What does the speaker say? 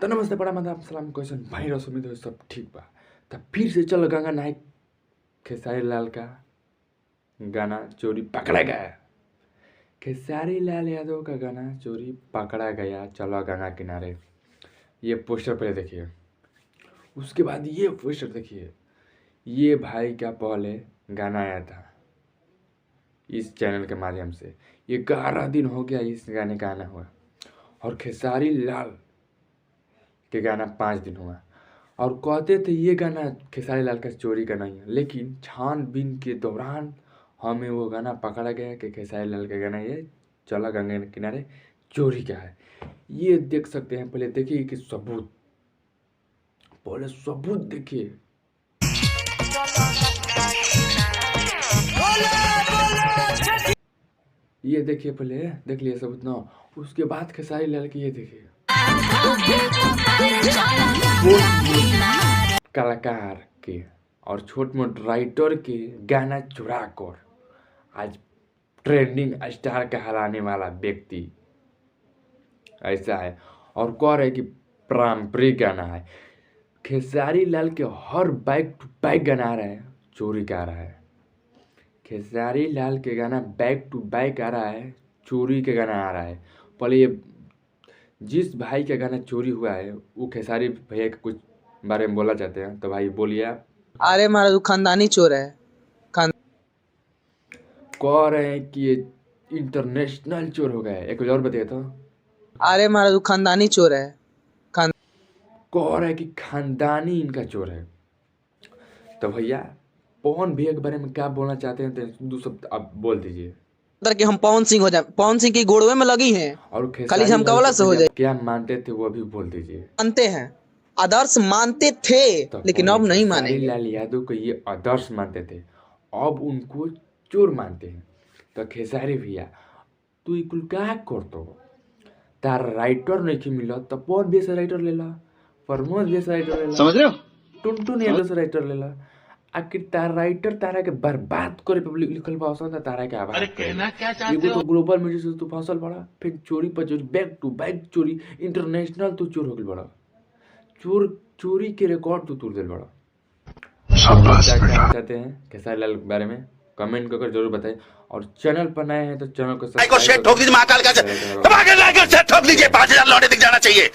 तो नमस्ते बड़ा माता सलाम क्वेश्चन भाई रस उम्मीद हो सब ठीक बा। तो फिर से चलो गंगा नायक खेसारी लाल का गाना चोरी पकड़ा गया। खेसारी लाल यादव का गाना चोरी पकड़ा गया, चलो गंगा किनारे। ये पोस्टर पहले देखिए, उसके बाद ये पोस्टर देखिए। ये भाई का पहले गाना आया था इस चैनल के माध्यम से, ये 11 दिन हो गया इस गाने का आना हुआ, और खेसारी लाल के गाना 5 दिन हुआ। और कहते थे ये गाना खेसारी लाल का चोरी का नहीं है, लेकिन छानबीन के दौरान हमें वो गाना पकड़ा गया कि खेसारी लाल का गाना ये चला गंगा किनारे चोरी का है। ये देख सकते हैं, पहले देखिए कि सबूत, पहले सबूत देखिए। ये देखिए, पहले देख लिए सबूत ना, उसके बाद खेसारी लाल की ये देखिए। कलाकार के और छोट मोट राइटर के गाना चुरा कर आज ट्रेंडिंग स्टार कहलाने वाला व्यक्ति ऐसा है, और कह रहे कि पारंपरिक गाना है। खेसारी लाल के हर बैक टू बैक गाना आ रहा है, चोरी का आ रहा है। खेसारी लाल के गाना बैक टू बैक आ रहा है, चोरी के गाना आ रहा है। पहले ये जिस भाई का गाना चोरी हुआ है वो खेसारी भैया के कुछ बारे में बोलना चाहते हैं, तो भाई बोलिए आप। अरे महाराज वो खानदानी चोर है। कह रहे हैं कि ये इंटरनेशनल चोर हो गया है। एक और बताइए तो। अरे महाराज वो खानदानी चोर है। कह रहे हैं कि खानदानी इनका चोर है। तो भैया पवन भैया के बारे में क्या बोलना चाहते हैं, तो 2 शब्द आप बोल दीजिए। कि हम पवन सिंह हो जाए, पवन सिंह की गोड़वे में लगी हैं और खाली झमकावला से हो जाए। क्या मानते थे वो भी बोल दीजिए। मानते हैं, आदर्श मानते थे, तो लेकिन अब नहीं मानेंगे। लाल यादव को ये आदर्श मानते थे, अब उनको चोर मानते हैं। तो खेसारी भैया तू कुल क्या करतो, तार राइटर नहीं मिला तो पवन भैया से राइटर ले ला, प्रमोद भैया से राइटर ले ला, समझ रहे हो, टुनटुन यादव से राइटर ले ला। आखिर तार राइटर तारा के बर्बाद करे पब्लिक लिखल भाषण था, तारा के आवाज कहना क्या चाहते हो। तो ग्लोबल मीडिया से तू फसल पड़ा, फिर चोरी पर चोरी, बैक टू बैक चोरी, इंटरनेशनल तू चोर हो गई बड़ा। चोरी के रिकॉर्ड तू तोड़ दे बड़ा। क्या कहना चाहते हैं खेसारी लाल के बारे में कमेंट करके जरूर बताएं, और चैनल पर नए हैं तो चैनल को ठोक दीजिए, महाकाल का ठोक दीजिए, 5000 लौटे दिख जाना चाहिए।